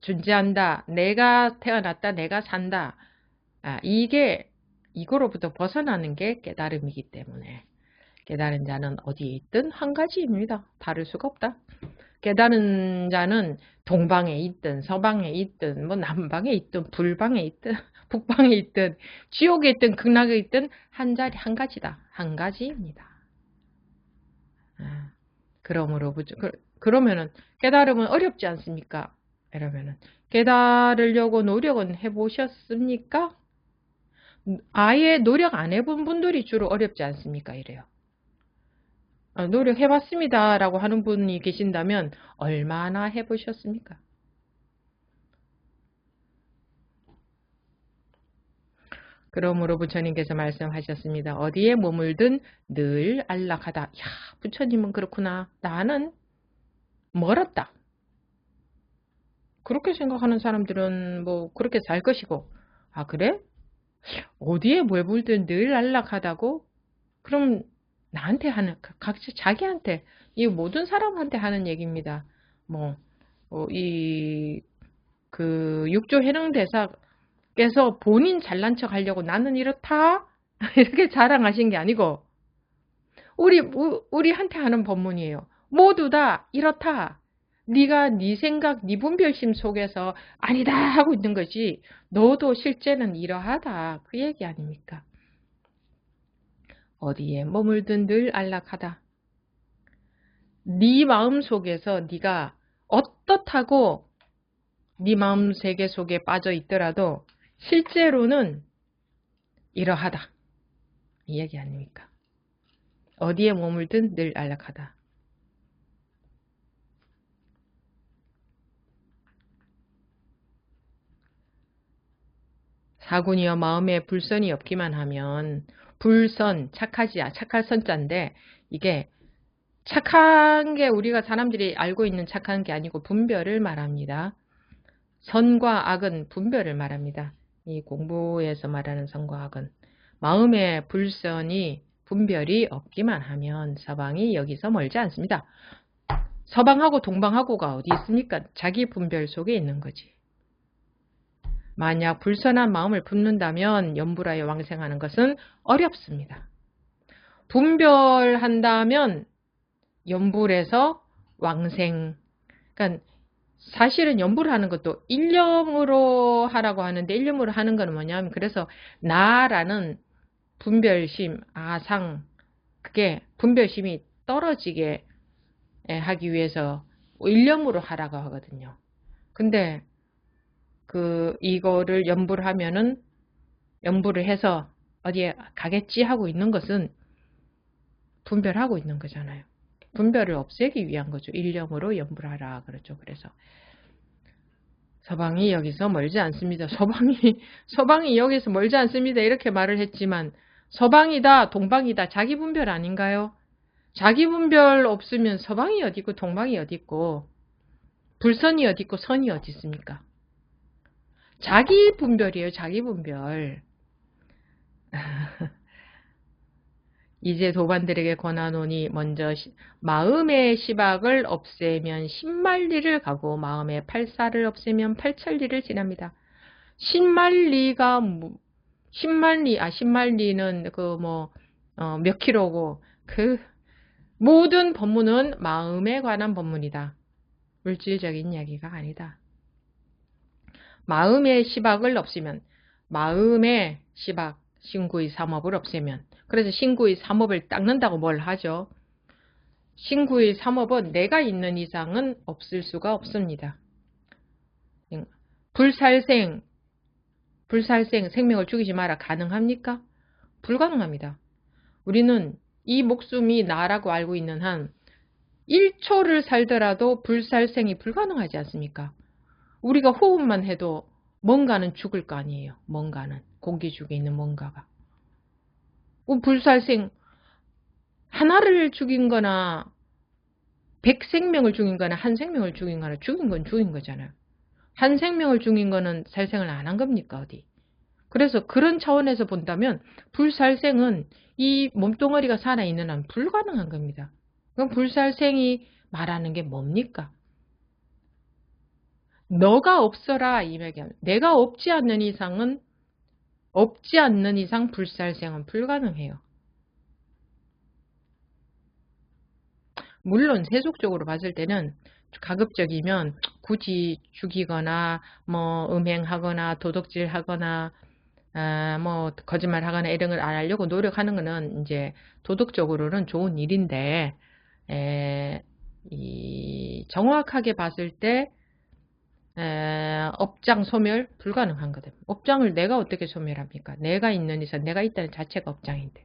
존재한다. 내가 태어났다. 내가 산다. 이게 이거로부터 벗어나는 게 깨달음이기 때문에 깨달은 자는 어디에 있든 한 가지입니다. 다를 수가 없다. 깨달은 자는 동방에 있든 서방에 있든 뭐 남방에 있든 불방에 있든 북방에 있든 지옥에 있든 극락에 있든 한 자리 한 가지다. 한 가지입니다. 그러면은 깨달음은 어렵지 않습니까? 이러면은 깨달으려고 노력은 해보셨습니까? 아예 노력 안 해본 분들이 주로 어렵지 않습니까? 이래요. 노력해봤습니다 라고 하는 분이 계신다면 얼마나 해보셨습니까? 그러므로 부처님께서 말씀하셨습니다. 어디에 머물든 늘 안락하다. 야, 부처님은 그렇구나. 나는 멀었다. 그렇게 생각하는 사람들은 뭐 그렇게 살 것이고, 그래? 어디에 머물든 늘 안락하다고? 그럼 나한테 하는, 각자 자기한테, 이 모든 사람한테 하는 얘기입니다. 뭐, 육조 해능대사께서 본인 잘난 척 하려고 나는 이렇다? 이렇게 자랑하신 게 아니고, 우리한테 하는 법문이에요. 모두 다 이렇다. 네가 네 생각, 네 분별심 속에서 아니다 하고 있는 거지. 너도 실제는 이러하다. 그 얘기 아닙니까? 어디에 머물든 늘 안락하다. 네 마음 속에서 네가 어떻다고 네 마음 세계 속에 빠져 있더라도 실제로는 이러하다. 이 얘기 아닙니까? 어디에 머물든 늘 안락하다. 사군이여 마음에 불선이 없기만 하면 불선, 착할 선자인데 이게 착한 게 우리가 사람들이 알고 있는 착한 게 아니고 분별을 말합니다. 선과 악은 분별을 말합니다. 이 공부에서 말하는 선과 악은 마음에 불선이 분별이 없기만 하면 서방이 여기서 멀지 않습니다. 서방하고 동방하고가 어디 있습니까? 자기 분별 속에 있는 거지. 만약 불선한 마음을 품는다면 연불하여 왕생하는 것은 어렵습니다. 분별한다면 연불에서 왕생, 그러니까 사실은 연불을 하는 것도 일념으로 하라고 하는데 일념으로 하는 건 뭐냐면 그래서 나라는 분별심, 아상, 그게 분별심이 떨어지게 하기 위해서 일념으로 하라고 하거든요. 근데 이거를 연불을 하면은 연불을 해서 어디에 가겠지 하고 있는 것은 분별하고 있는 거잖아요. 분별을 없애기 위한 거죠. 일념으로 연불하라 그렇죠. 그래서 서방이 여기서 멀지 않습니다. 서방이 여기서 멀지 않습니다. 이렇게 말을 했지만 서방이다 동방이다 자기 분별 아닌가요? 자기 분별 없으면 서방이 어디 있고 동방이 어디 있고 불선이 어디 있고 선이 어디 있습니까? 자기 분별이에요. 자기 분별. 이제 도반들에게 권하노니 먼저 마음의 시박을 없애면 신만리를 가고 마음의 팔사를 없애면 팔천리를 지납니다. 신만리는 몇 킬로고 모든 법문은 마음에 관한 법문이다. 물질적인 이야기가 아니다. 마음의 시박을 없애면 마음의 시박 신구의 삼업을 없애면 그래서 신구의 삼업을 닦는다고 뭘 하죠? 신구의 삼업은 내가 있는 이상은 없을 수가 없습니다. 불살생 생명을 죽이지 마라 가능합니까? 불가능합니다. 우리는 이 목숨이 나라고 알고 있는 한 1초를 살더라도 불살생이 불가능하지 않습니까? 우리가 호흡만 해도 뭔가는 죽을 거 아니에요. 뭔가는 공기 중에 있는 뭔가가. 불살생 하나를 죽인 거나 100생명을 죽인 거나 한 생명을 죽인 거나 죽인 건 죽인 거잖아요. 한 생명을 죽인 거는 살생을 안 한 겁니까 어디. 그래서 그런 차원에서 본다면 불살생은 이 몸뚱어리가 살아있는 한 불가능한 겁니다. 그럼 불살생이 말하는 게 뭡니까? 너가 없어라 이 얘기하면 내가 없지 않는 이상 불살생은 불가능해요. 물론 세속적으로 봤을 때는 가급적이면 굳이 죽이거나 뭐 음행하거나 도둑질하거나 뭐 거짓말하거나 이런 걸 안 하려고 노력하는 거는 이제 도덕적으로는 좋은 일인데 이 정확하게 봤을 때 업장 소멸 불가능한 거든. 업장을 내가 어떻게 소멸합니까? 내가 있는 이상 내가 있다는 자체가 업장인데.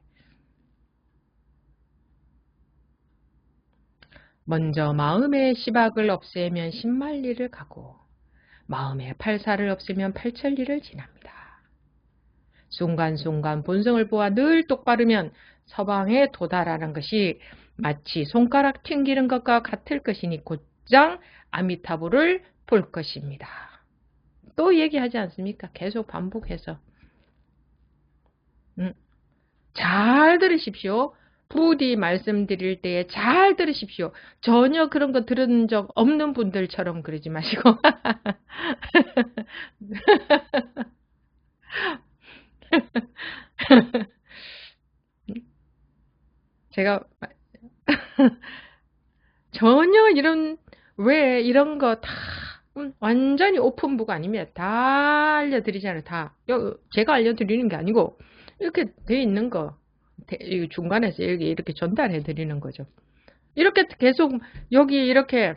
먼저 마음의 시박을 없애면 십만리를 가고 마음의 팔사를 없애면 팔천리를 지납니다. 순간순간 본성을 보아 늘 똑바르면 서방에 도달하는 것이 마치 손가락 튕기는 것과 같을 것이니 곧장 아미타불을 볼 것입니다. 또 얘기하지 않습니까? 계속 반복해서. 잘 들으십시오. 부디 말씀드릴 때에 잘 들으십시오. 전혀 그런 거 들은 적 없는 분들처럼 그러지 마시고. 제가 전혀 왜 이런 거 다 완전히 오픈북 아니면 다 알려드리잖아요. 다. 제가 알려드리는 게 아니고 이렇게 돼 있는 거 중간에서 여기 이렇게 전달해 드리는 거죠. 이렇게 계속 여기 이렇게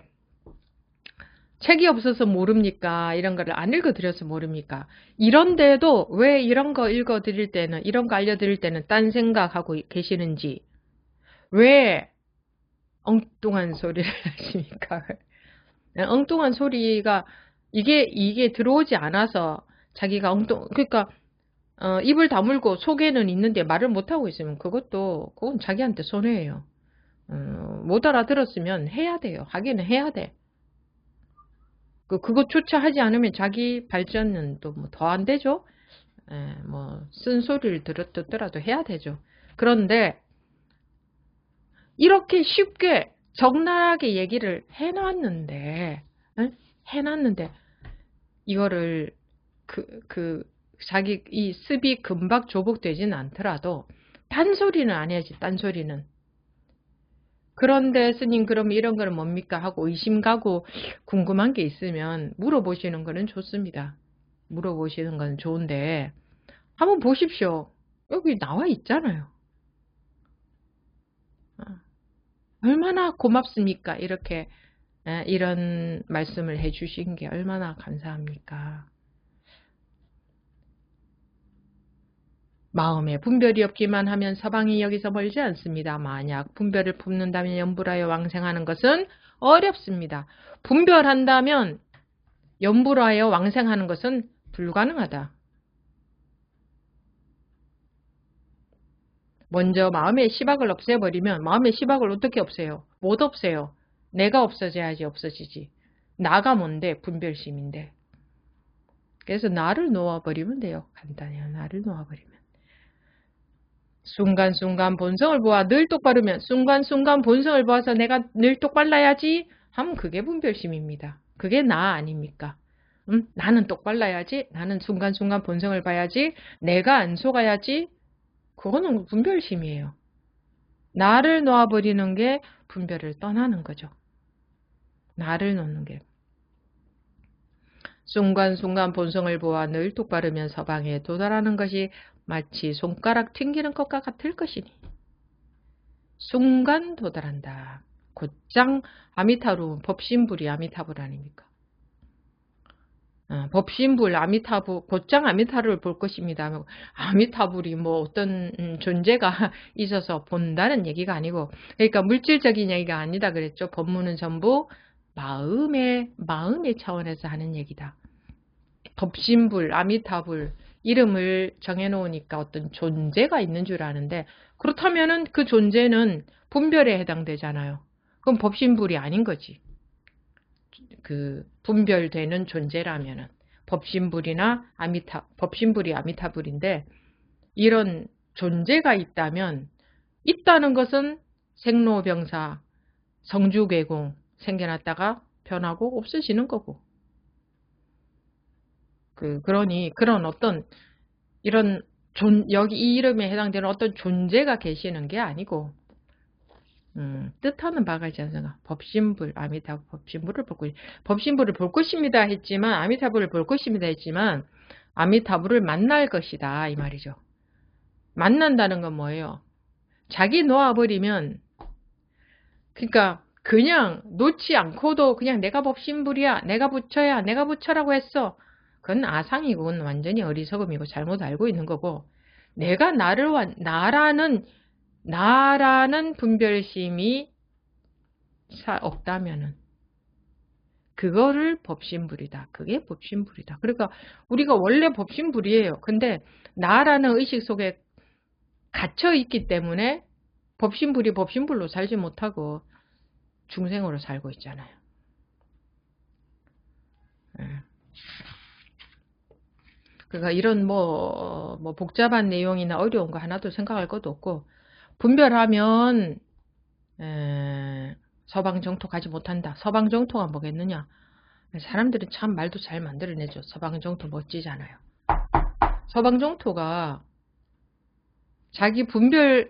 책이 없어서 모릅니까? 이런 거를 안 읽어드려서 모릅니까? 이런데도 왜 이런 거 읽어드릴 때는 이런 거 알려드릴 때는 딴 생각하고 계시는지 왜 엉뚱한 소리를 하십니까? 엉뚱한 소리가 이게 들어오지 않아서 자기가 그러니까 입을 다물고 속에는 있는데 말을 못하고 있으면 그건 자기한테 손해예요. 못 알아들었으면 해야 돼요. 하기는 해야 돼. 그것조차 하지 않으면 자기 발전은 또 뭐 더 안 되죠. 뭐 쓴소리를 듣더라도 해야 되죠. 그런데 이렇게 쉽게 적나라하게 얘기를 해놨는데 이거를 자기 이 습이 금박 조복되지는 않더라도 딴소리는 안 해야지. 딴소리는. 그런데 스님 그럼 이런 거는 뭡니까 하고 의심 가고 궁금한 게 있으면 물어보시는 거는 좋습니다. 물어보시는 건 좋은데 한번 보십시오. 여기 나와 있잖아요. 얼마나 고맙습니까? 이렇게 이런 말씀을 해주신 게 얼마나 감사합니까? 마음에 분별이 없기만 하면 서방이 여기서 멀지 않습니다. 만약 분별을 품는다면 염불하여 왕생하는 것은 어렵습니다. 분별한다면 염불하여 왕생하는 것은 불가능하다. 먼저 마음의 시박을 없애버리면 마음의 시박을 어떻게 없애요? 못 없애요. 내가 없어져야지 없어지지. 나가 뭔데? 분별심인데. 그래서 나를 놓아버리면 돼요. 간단해요. 나를 놓아버리면. 순간순간 본성을 보아 늘 똑바르면 순간순간 본성을 보아서 내가 늘 똑발라야지 하면 그게 분별심입니다. 그게 나 아닙니까? 나는 똑발라야지. 나는 순간순간 본성을 봐야지. 내가 안 속아야지. 그거는 분별심이에요. 나를 놓아버리는 게 분별을 떠나는 거죠. 나를 놓는 게. 순간순간 본성을 보아 늘 똑바르면 서방에 도달하는 것이 마치 손가락 튕기는 것과 같을 것이니 순간 도달한다. 곧장 아미타불 법신불이 아미타불 아닙니까? 법신불 아미타불 곧장 아미타불을 볼 것입니다. 아미타불이 뭐 어떤 존재가 있어서 본다는 얘기가 아니고 그러니까 물질적인 얘기가 아니다 그랬죠. 법문은 전부 마음의 차원에서 하는 얘기다. 법신불 아미타불 이름을 정해놓으니까 어떤 존재가 있는 줄 아는데, 그렇다면은 그 존재는 분별에 해당되잖아요. 그럼 법신불이 아닌 거지. 그 분별되는 존재라면은 법신불이나 법신불이 아미타불인데, 이런 존재가 있다는 것은 생로병사, 성주개공 생겨났다가 변하고 없어지는 거고. 그러니 그런 어떤 이런 여기 이 이름에 해당되는 어떤 존재가 계시는 게 아니고, 뜻하는 바가 있지 않습니까? 법신불, 아미타불, 법신불을 볼 것입니다 했지만, 아미타불을 볼 것입니다 했지만, 아미타불을 만날 것이다 이 말이죠. 만난다는 건 뭐예요? 자기 놓아버리면, 그러니까 그냥 놓지 않고도 그냥 내가 법신불이야, 내가 부처야, 내가 부처라고 했어. 그건 아상이고, 그건 완전히 어리석음이고 잘못 알고 있는 거고, 내가 나라는 분별심이 없다면은 그거를 법신불이다. 그게 법신불이다. 그러니까 우리가 원래 법신불이에요. 근데 나라는 의식 속에 갇혀 있기 때문에 법신불이 법신불로 살지 못하고 중생으로 살고 있잖아요. 그러니까 이런 뭐 복잡한 내용이나 어려운 거 하나도 생각할 것도 없고, 분별하면 서방정토 가지 못한다. 서방정토가 뭐겠느냐. 사람들은 참 말도 잘 만들어내죠. 서방정토 멋지잖아요. 서방정토가 자기 분별을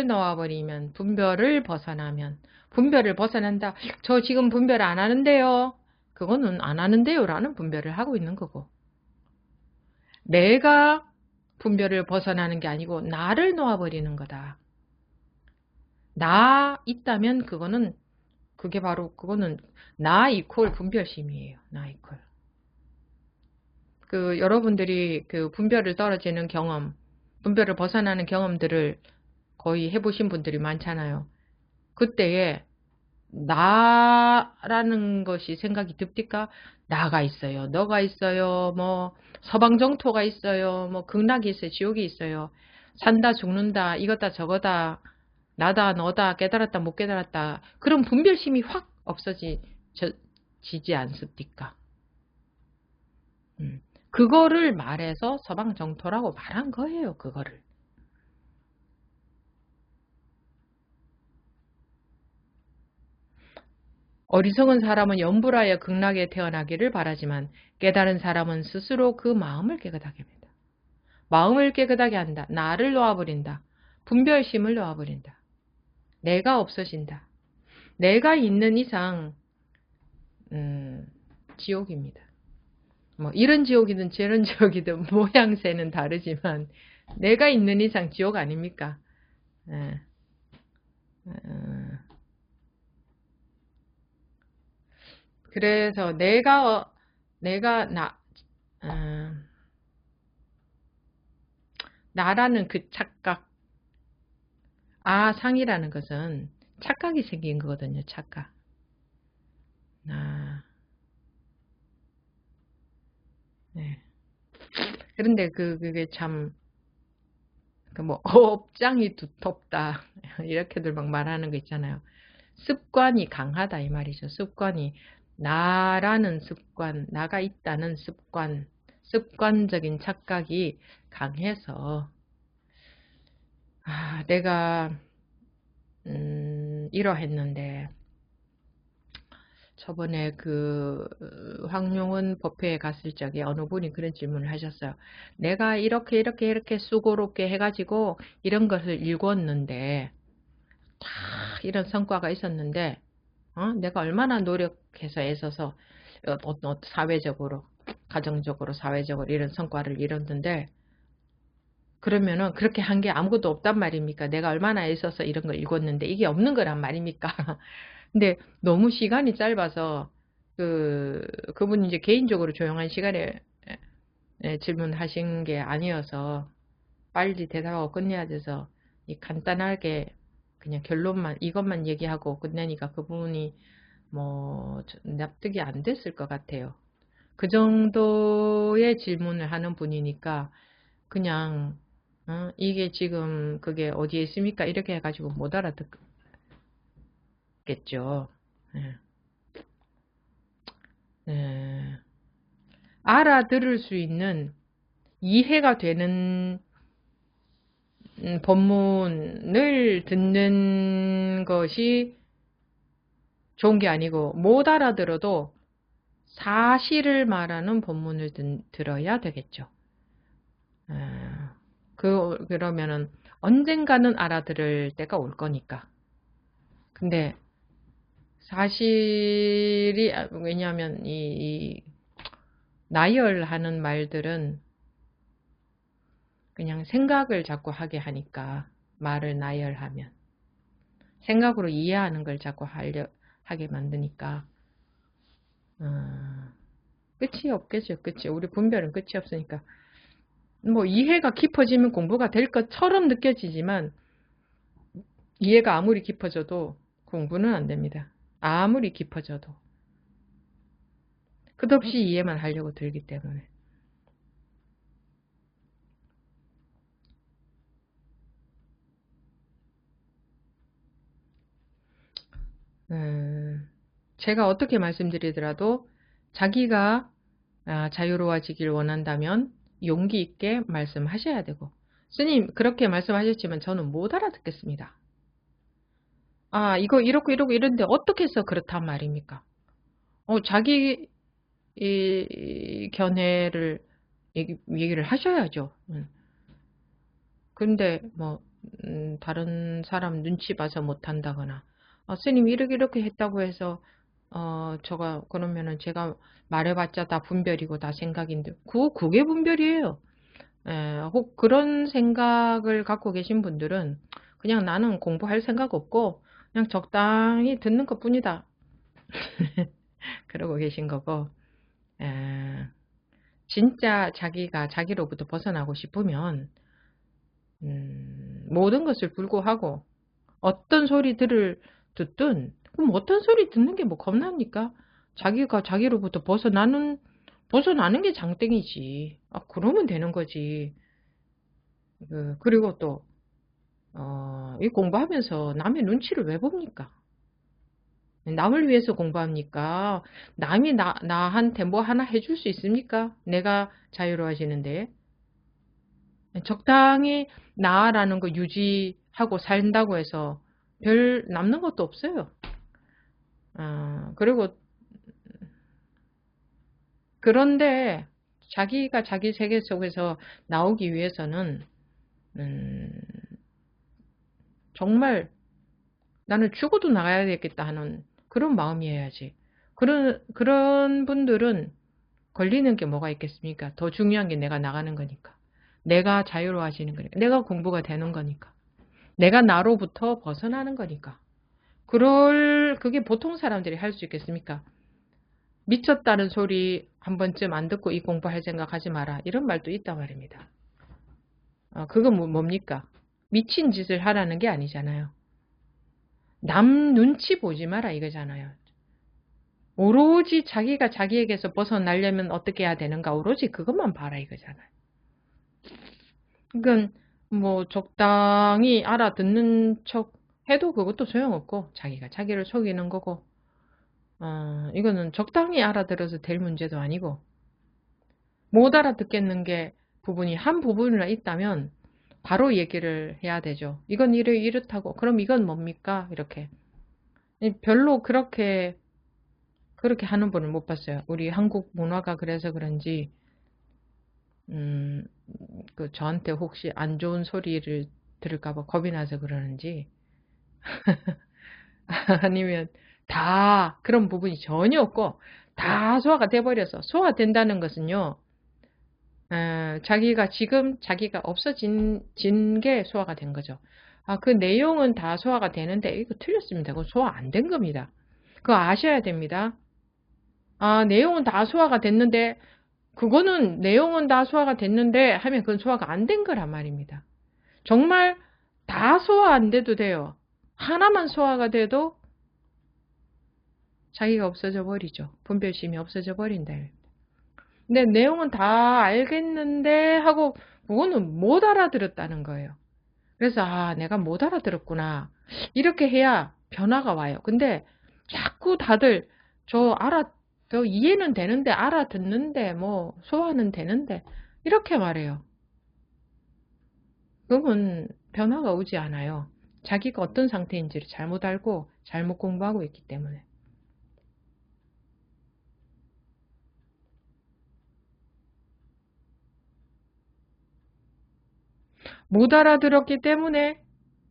놓아버리면, 분별을 벗어나면, 분별을 벗어난다. 저 지금 분별 안 하는데요. 그거는 안 하는데요 라는 분별을 하고 있는 거고, 내가 분별을 벗어나는 게 아니고 나를 놓아버리는 거다. 나 있다면 그거는 나 이퀄 분별심이에요. 나 이퀄. 여러분들이 분별을 떨어지는 경험, 분별을 벗어나는 경험들을 거의 해보신 분들이 많잖아요. 그때에 나라는 것이 생각이 듭니까? 나가 있어요. 너가 있어요. 뭐 서방정토가 있어요. 뭐 극락이 있어요. 지옥이 있어요. 산다 죽는다 이거다 저거다 나다 너다 깨달았다 못 깨달았다, 그런 분별심이 확 없어지지 않습니까? 그거를 말해서 서방정토라고 말한 거예요. 그거를. 어리석은 사람은 염불하여 극락에 태어나기를 바라지만 깨달은 사람은 스스로 그 마음을 깨끗하게 합니다. 마음을 깨끗하게 한다. 나를 놓아버린다. 분별심을 놓아버린다. 내가 없어진다. 내가 있는 이상 지옥입니다. 뭐 이런 지옥이든 저런 지옥이든 모양새는 다르지만 내가 있는 이상 지옥 아닙니까? 그래서 나라는 그 착각, 상이라는 것은 착각이 생긴 거거든요. 착각. 네. 그런데 그게 참, 업장이 두텁다. 이렇게들 막 말하는 거 있잖아요. 습관이 강하다 이 말이죠. 습관이, 나라는 습관, 나가 있다는 습관적인 착각이 강해서, 내가 이러했는데, 저번에 황룡은 법회에 갔을 적에 어느 분이 그런 질문을 하셨어요. 내가 이렇게 수고롭게 해가지고 이런 것을 읽었는데, 다 이런 성과가 있었는데, 내가 얼마나 노력해서 애써서 사회적으로, 가정적으로, 사회적으로 이런 성과를 이뤘는데, 그러면은 그렇게 한 게 아무것도 없단 말입니까? 내가 얼마나 애써서 이런 걸 읽었는데 이게 없는 거란 말입니까? 근데 너무 시간이 짧아서 그분이 이제 개인적으로 조용한 시간에 질문하신 게 아니어서 빨리 대답하고 끝내야 돼서 간단하게 그냥 결론만 이것만 얘기하고 끝내니까 그분이 뭐 납득이 안 됐을 것 같아요. 그 정도의 질문을 하는 분이니까 그냥 이게 지금 그게 어디에 있습니까? 이렇게 해가지고 못 알아듣겠죠. 예. 예. 알아들을 수 있는 이해가 되는 법문을 듣는 것이 좋은 게 아니고 못 알아들어도 사실을 말하는 법문을 들어야 되겠죠. 그러면은 언젠가는 알아들을 때가 올 거니까. 근데 사실이 왜냐하면 이 나열하는 말들은 그냥 생각을 자꾸 하게 하니까 말을 나열하면 생각으로 이해하는 걸 자꾸 하게 만드니까 끝이 없겠죠. 끝이 우리 분별은 끝이 없으니까 뭐 이해가 깊어지면 공부가 될 것처럼 느껴지지만 이해가 아무리 깊어져도 공부는 안 됩니다. 아무리 깊어져도 끝없이 이해만 하려고 들기 때문에 제가 어떻게 말씀드리더라도 자기가 자유로워지길 원한다면 용기 있게 말씀하셔야 되고 스님 그렇게 말씀하셨지만 저는 못 알아듣겠습니다. 이거 이렇고 이런데 어떻게 해서 그렇단 말입니까? 자기 견해를 얘기를 하셔야죠. 근데 뭐 다른 사람 눈치 봐서 못한다거나 스님 이렇게 했다고 해서 저가 그러면은 제가 말해봤자 다 분별이고 다 생각인데 그게 분별이에요. 혹 그런 생각을 갖고 계신 분들은 그냥 나는 공부할 생각 없고 그냥 적당히 듣는 것 뿐이다. 그러고 계신 거고 진짜 자기가 자기로부터 벗어나고 싶으면 모든 것을 불구하고 어떤 소리 듣든 그럼 어떤 소리 듣는 게 뭐 겁납니까? 자기가 자기로부터 벗어나는 게 장땡이지. 그러면 되는 거지. 그리고 또 이 공부하면서 남의 눈치를 왜 봅니까? 남을 위해서 공부합니까? 남이 나한테 뭐 하나 해줄 수 있습니까? 내가 자유로워지는데. 적당히 나라는 거 유지하고 산다고 해서 별 남는 것도 없어요. 그리고 그런데 자기가 자기 세계 속에서 나오기 위해서는 정말 나는 죽어도 나가야 되겠다 하는 그런 마음이어야지. 그런 분들은 걸리는 게 뭐가 있겠습니까? 더 중요한 게 내가 나가는 거니까. 내가 자유로워지는 거니까. 내가 공부가 되는 거니까. 내가 나로부터 벗어나는 거니까. 그게 보통 사람들이 할 수 있겠습니까? 미쳤다는 소리 한 번쯤 안 듣고 이 공부할 생각하지 마라. 이런 말도 있단 말입니다. 그건 뭡니까? 미친 짓을 하라는 게 아니잖아요. 남 눈치 보지 마라 이거잖아요. 오로지 자기가 자기에게서 벗어나려면 어떻게 해야 되는가 오로지 그것만 봐라 이거잖아요. 그러니까 뭐 적당히 알아듣는 척 해도 그것도 소용없고 자기가 자기를 속이는 거고 이거는 적당히 알아들어서 될 문제도 아니고 못 알아듣겠는 게 부분이 한 부분이나 있다면 바로 얘기를 해야 되죠. 이건 이렇다고 그럼 이건 뭡니까? 이렇게 별로 그렇게 하는 분을 못 봤어요. 우리 한국 문화가 그래서 그런지 저한테 혹시 안 좋은 소리를 들을까봐 겁이 나서 그러는지 아니면 다 그런 부분이 전혀 없고 다 소화가 돼버려서 소화된다는 것은요. 자기가 없어진 게 소화가 된 거죠. 그 내용은 다 소화가 되는데 이거 틀렸습니다. 그건 소화 안 된 겁니다. 그거 아셔야 됩니다. 내용은 다 소화가 됐는데 그거는 내용은 다 소화가 됐는데 하면 그건 소화가 안 된 거란 말입니다. 정말 다 소화 안 돼도 돼요. 하나만 소화가 돼도 자기가 없어져 버리죠. 분별심이 없어져 버린다. 근데 내용은 다 알겠는데 하고 그거는 못 알아들었다는 거예요. 그래서 아, 내가 못 알아들었구나. 이렇게 해야 변화가 와요. 근데 자꾸 다들 저 이해는 되는데 알아듣는데 뭐 소화는 되는데 이렇게 말해요. 그러면 변화가 오지 않아요. 자기가 어떤 상태인지를 잘못 알고 잘못 공부하고 있기 때문에. 못 알아들었기 때문에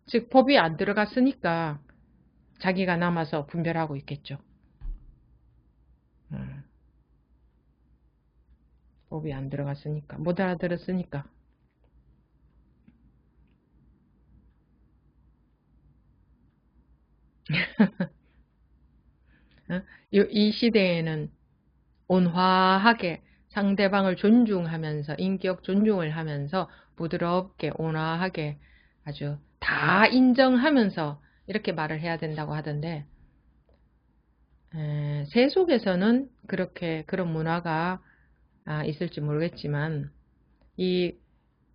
즉 법이 안 들어갔으니까 자기가 남아서 분별하고 있겠죠. 음, 법이 안 들어갔으니까 못 알아들었으니까. 어? 이 시대에는 온화하게 상대방을 존중하면서 인격 존중을 하면서 부드럽게 온화하게 아주 다 인정하면서 이렇게 말을 해야 된다고 하던데 세속에서는 그렇게 그런 문화가 있을지 모르겠지만 이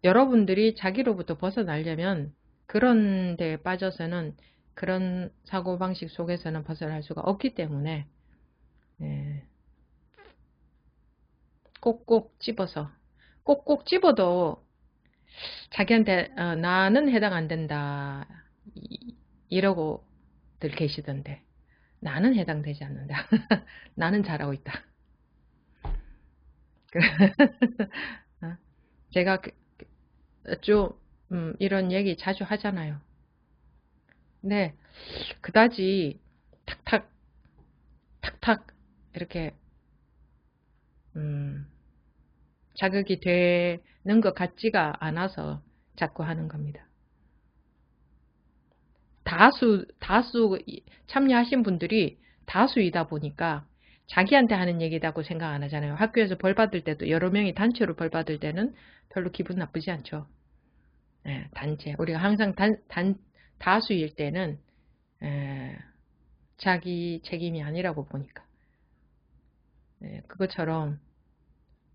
여러분들이 자기로부터 벗어나려면 그런 데에 빠져서는 그런 사고방식 속에서는 벗어날 수가 없기 때문에 예, 꼭꼭 집어서 꼭꼭 집어도 자기한테 나는 해당 안 된다 이러고들 계시던데 나는 해당되지 않는다. 나는 잘하고 있다. 어, 제가 좀 이런 얘기 자주 하잖아요. 근데 그다지 탁탁 탁탁 이렇게 음, 자극이 되는 것 같지가 않아서 자꾸 하는 겁니다. 다수 참여하신 분들이 다수이다 보니까 자기한테 하는 얘기다고 생각 안 하잖아요. 학교에서 벌 받을 때도 여러 명이 단체로 벌 받을 때는 별로 기분 나쁘지 않죠. 예, 단체. 우리가 항상 다수일 때는 예, 자기 책임이 아니라고 보니까. 예, 그것처럼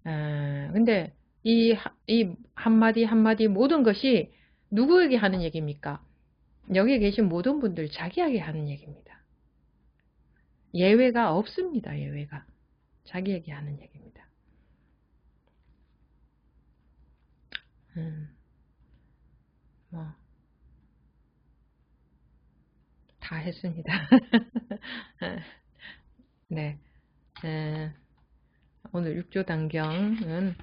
근데 이 한마디 한마디 모든 것이 누구에게 하는 얘기입니까? 여기 계신 모든 분들 자기에게 하는 얘기입니다. 예외가 없습니다. 예외가. 자기에게 하는 얘기입니다. 뭐, 다 했습니다. 네. 에, 오늘 육조 단경은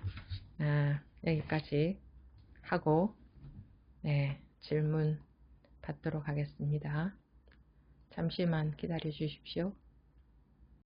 여기까지 하고, 네, 질문 받도록 하겠습니다. 잠시만 기다려 주십시오.